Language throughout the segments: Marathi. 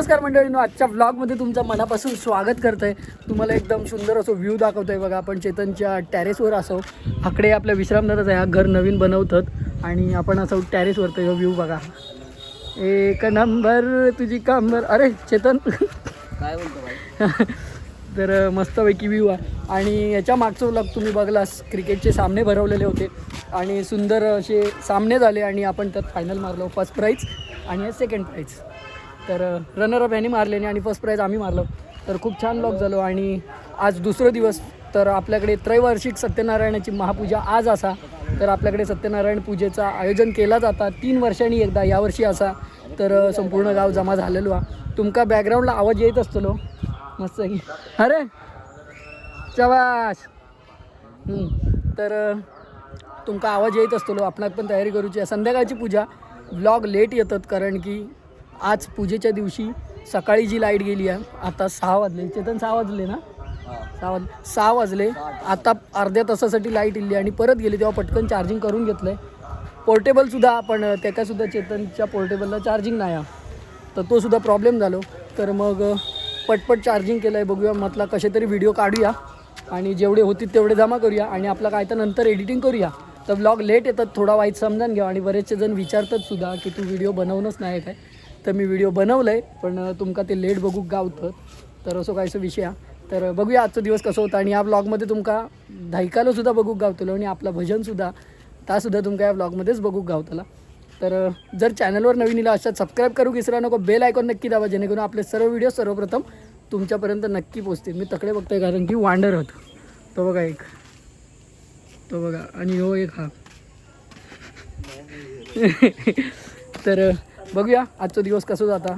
नमस्कार मंडळींनो, आजच्या व्लॉगमध्ये तुमचं मनापासून स्वागत करतोय। तुम्हाला एकदम सुंदर असं व्ह्यू दाखवतोय बघा। आपण चेतनच्या टेरेसवर असो, आकडे आपल्या विश्रामदाराचं आहे, हा घर नवीन बनवतात आणि आपण असं टेरेसवरतो व्ह्यू बघा। एक नंबर तुझी कांबर। अरे चेतन काय बोलतो भाई? तर मस्तपैकी व्ह्यू आहे आणि याच्या मागचं व्लॉग तुम्ही बघलास, क्रिकेटचे सामने भरवलेले होते आणि सुंदर असे सामने झाले आणि आपण त्यात फायनल मारलो, फर्स्ट प्राईज आणि सेकंड प्राईज। तर रनरअप यांनी मारले आणि फर्स्ट प्राईज आम्ही मारलो। तर खूप छान व्लॉग झालो आणि आज दुसरा दिवस। तर आपल्याकडे त्रैवार्षिक सत्यनारायणाची महापूजा आज असा, तर आपल्याकडे सत्यनारायण पूजेचा आयोजन केला जाता 3 वर्षांनी एकदा, यावर्षी असा। तर संपूर्ण गाव जमा झालेलो आहे। तुमका बॅकग्राऊंडला आवाज येत असतो मस्त की, अरे चवाश। तर तुमका आवाज येत असतो, आपणाक पण तयारी करूची आहे। संध्याकाळची पूजा, व्लॉग लेट येतात कारण की आज पूजेच्या दिवशी सकाळी जी लाईट गेली आहे, आता 6 वाजले। चेतन 6 वाजले ना? 6 वाजले। आता अर्ध्या तासासाठी लाईट इली आणि परत गेली, तेव्हा पटकन चार्जिंग करून घेतलं आहे। पोर्टेबलसुद्धा, पण त्याच्यासुद्धा चेतनच्या पोर्टेबलला चार्जिंग नाही आहे, तर तो सुद्धा प्रॉब्लेम झालो। तर मग पटपट चार्जिंग केलं आहे। बघूया, म्हटलं कसे तरी व्हिडिओ काढूया आणि जेवढे होतील तेवढे जमा करूया आणि आपलं काय तर नंतर एडिटिंग करूया। तर व्लॉग लेट येतात, थोडा वाईट समजून घ्या। आणि बरेचसे जण विचारतात सुद्धा की तू व्हिडिओ बनवणंच नाही काय, तर मी व्हिडिओ बनवलं आहे, पण तुमका ते लेट बघू गावतं, तर असं कायचं विषय आहे। तर बघूया आजचा दिवस कसं होता आणि या व्लॉगमध्ये तुमका धायकालोसुद्धा बघू गावतलो आणि आपला भजनसुद्धा तासुद्धा तुमका या व्लॉगमध्येच बघू गावतला। तर जर चॅनलवर नवीन इला अशा सबस्क्राईब करू विसरा नको, बेल आयकॉन नक्की दाबा, जेणेकरून आपले सर्व व्हिडिओ सर्वप्रथम तुमच्यापर्यंत नक्की पोचतील। मी तकडे बघतोय कारण की वांडर होतं, तो बघा एक, तो बघा, आणि हो एक हा। तर बघूया आजचा दिवस कसं जाता।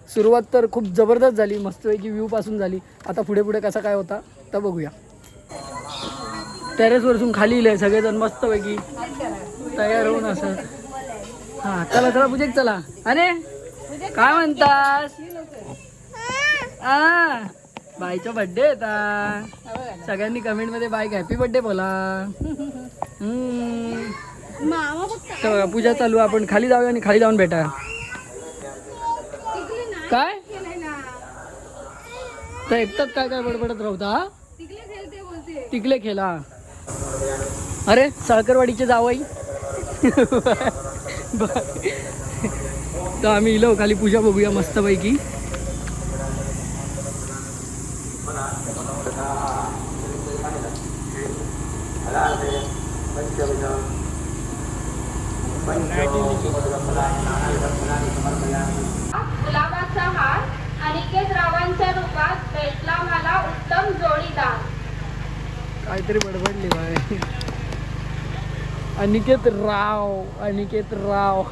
सुरुवात तर खूप जबरदस्त झाली, मस्तपैकी व्ह्यूपासून झाली। आता पुढे पुढे कसा काय होता तर बघूया। टेरेसवरसून खाली इले सगळेजण मस्तपैकी तयार होऊन असं। हां चला चला पूजेक चला। अरे काय म्हणतास? बाईचा बड्डे होता, सगळ्यांनी कमेंटमध्ये बाईक हॅपी बड्डे बोला। तर बघा पूजा चालू, आपण खाली जाऊया आणि खाली जाऊन भेटा। काय तर एकटाच काय काय बडबडत राहता? तिकले खेळा। अरे साळकरवाडीचे जावई। तर आम्ही इलो खाली पूजा बघूया मस्तपैकी। गुलाबाचा हार अनिकेत रावांच्या रूपात भेटला मला उत्तम जोडीदार। काहीतरी बडबडली बाय। अनिकेत राव, अनिकेत राव।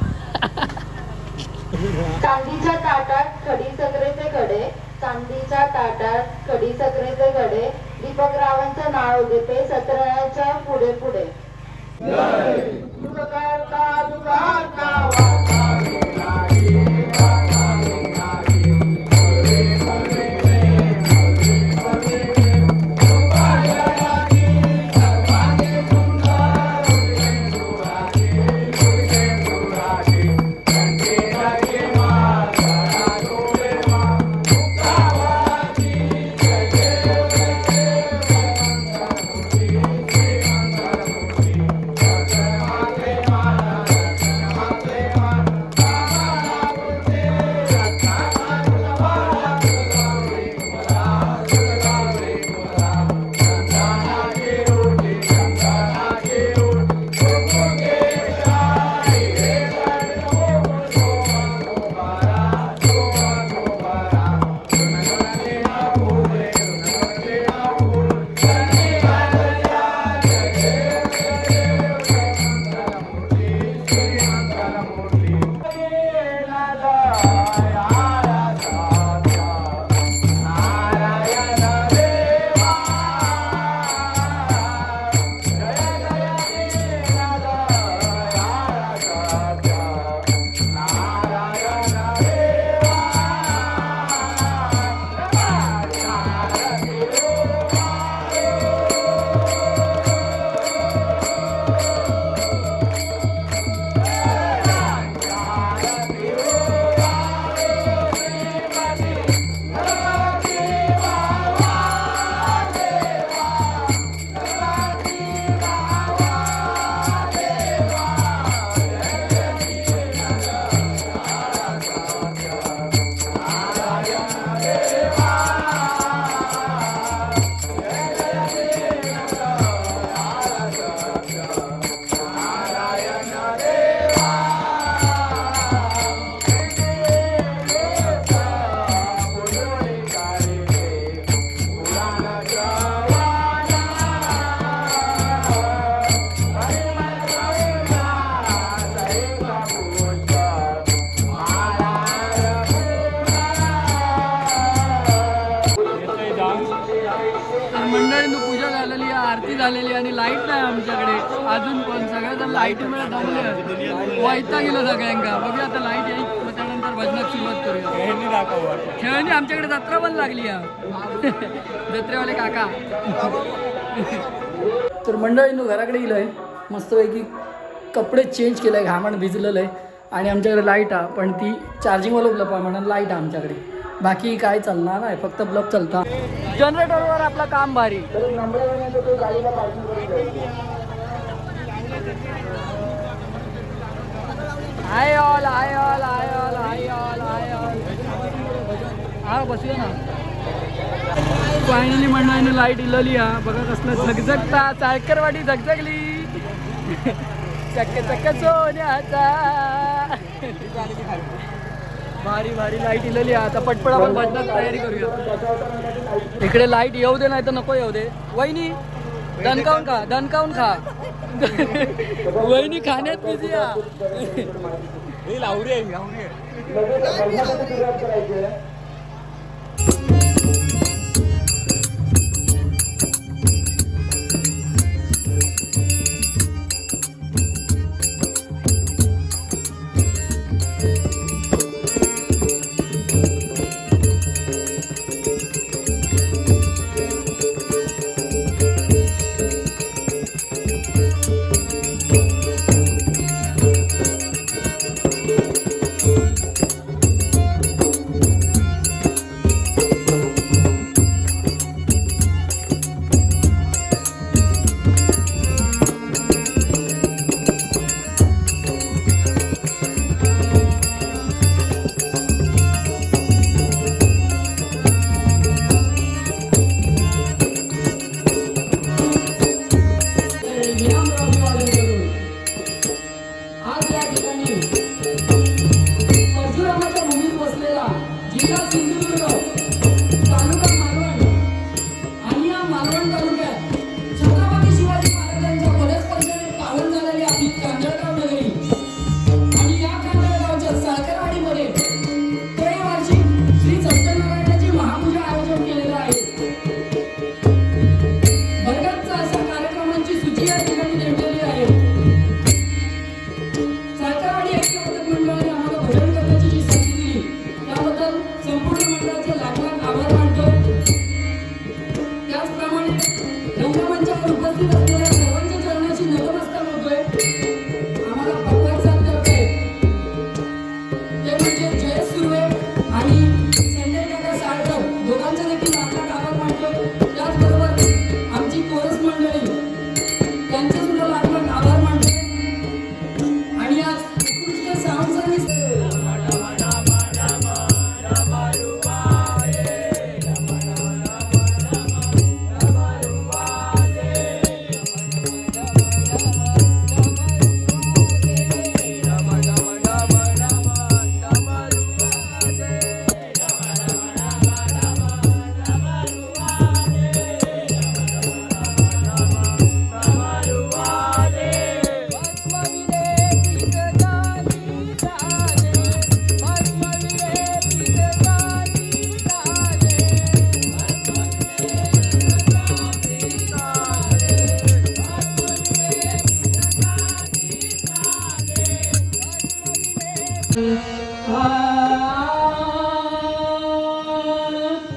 चांदीच्या ताटात खडी साखरेचे घडे, चांदीच्या ताटात खडी साखरेचे घडे, दीपक रावांचं नाव घेते सत्यनारायणाच्या पुढे पुढे। पण सगळ्याजण लाईटीमुळे दमले वाईटा गेलं सगळ्यांका. बघूया आता लाईट येईल मग त्यानंतर भजनात सुरुवात करूया. खेळणी आमच्याकडे जत्रा पण लागली आहे. जत्रेवाले काका. तर मंडळींनो घराकडे गेलोय मस्तपैकी कपडे चेंज केलं आहे, घामण भिजलेलं आहे आणि आमच्याकडे लाईट आहे पण ती चार्जिंगवाला ब्लब आहे म्हणून लाईट आहे आमच्याकडे. बाकी काय चालणार नाही, फक्त ब्लब चालता. जनरेटरवर आपलं काम भारी. Hi all hi all hi all hi all hi all. हा बसूया ना. फायनली मंडळीने लाईट इलली हा. बघा कसलं झगझगता चाळकरवाडी झगझगली. चक्क चक्क सोन्याचा. भारी भारी लाईट इलेली आहे. आता पटपट आपण भजनात तयारी करूया. इकडे लाईट येऊ दे नाही तर नको येऊ दे. वहिनी दणकावून खा, दणकावून खा. वहिनी खाण्यात बिझी आहे.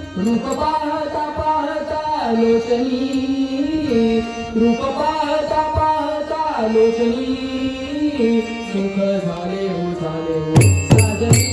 रूप पाहता पाहता लोचनी, रूप पाहता पाहता लोचनी, सुख झाले हो साजनी.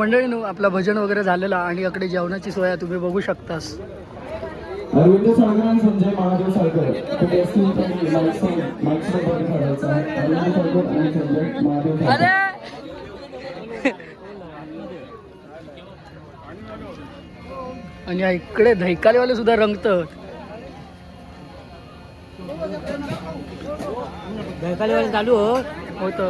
मंडळींनो आपला भजन वगैरे झालेला आणि इकडे जेवणाची सोय तुम्ही बघू शकतास. अरविंद साळकर आणि संजय महादेव साळकर कुठे असतील तर माईकसोबत ठरवायचा. अरविंद साळकर आणि संजय महादेव साळकर. आणि इकडे धैकालेवाले सुद्धा रंगतात. धैकालेवाले चालू होतं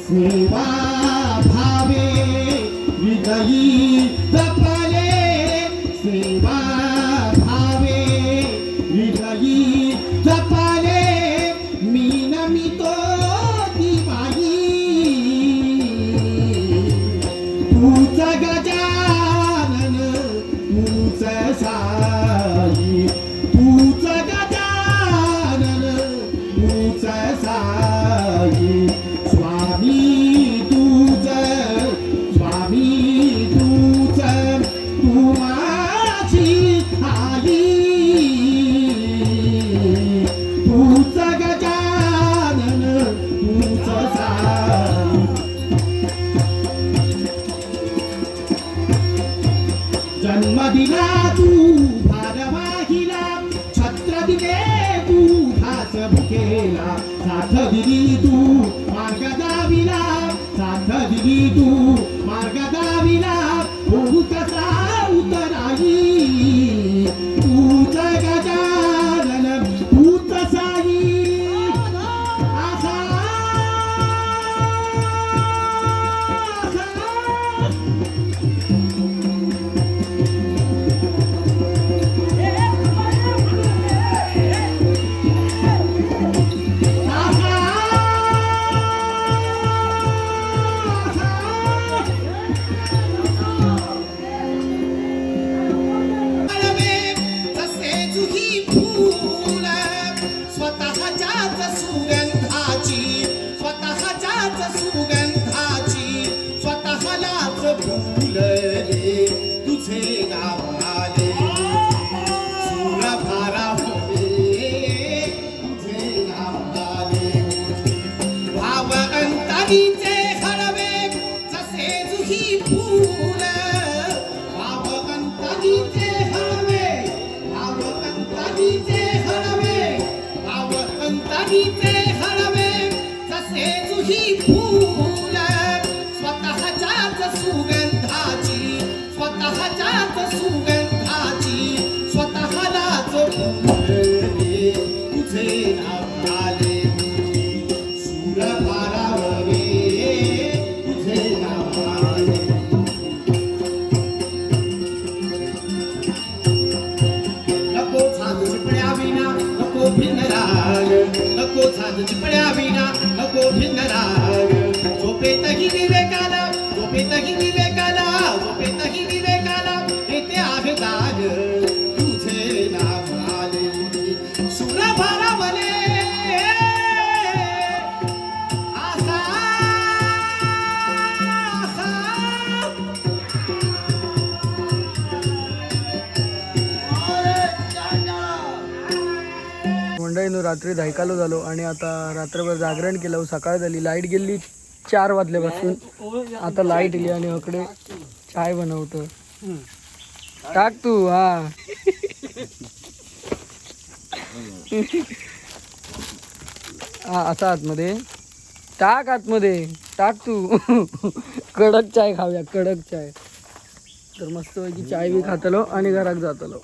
सेवा भावे विजयी जपले. सेवा भावे विजयी जपले. मी नमितो दिवाई तूच गजानन तूच साई. तूच गजानन तूच साई. स्वामी तूच तू माझी आई. तूच गजानन तूच साई. जन्म दिला तू भार वाहिला. छत्र दिले तू घास भुकेला. साथ दिली तू मार्ग दाविला. साथ दिली तू मार्ग दाविला. होऊ कसा उतराई. तूच गजानन तूच साई. आसा सुगंधाची स्वतःलाच उमलले तुझे नाव आले सूर पारावरे तुझे नाव आले नको झाड चिपड्या विना नको भिन्न राग नको झाड चिपड्या विना नको भिन्न राग झोपेतही विवेकाला झोपेतही विवेकाला झोपेतही विवेकाला येते आगदाग तुझे नाव आले सुर भारावले आसा आसा मंडळीनं रात्री धायकालो झालो आणि आता रात्रभर जागरण केलं सकाळ झाली लाईट गेली 4 वाजल्यापासून आता लाईट गेली आणि इकडे चाय बनवतो टाक तू हा हा असा आतमध्ये टाक आतमध्ये टाक तू कडक चाय खाऊया कडक चाय तर मस्तपैकी चाय बी खातलो आणि घरात जातलो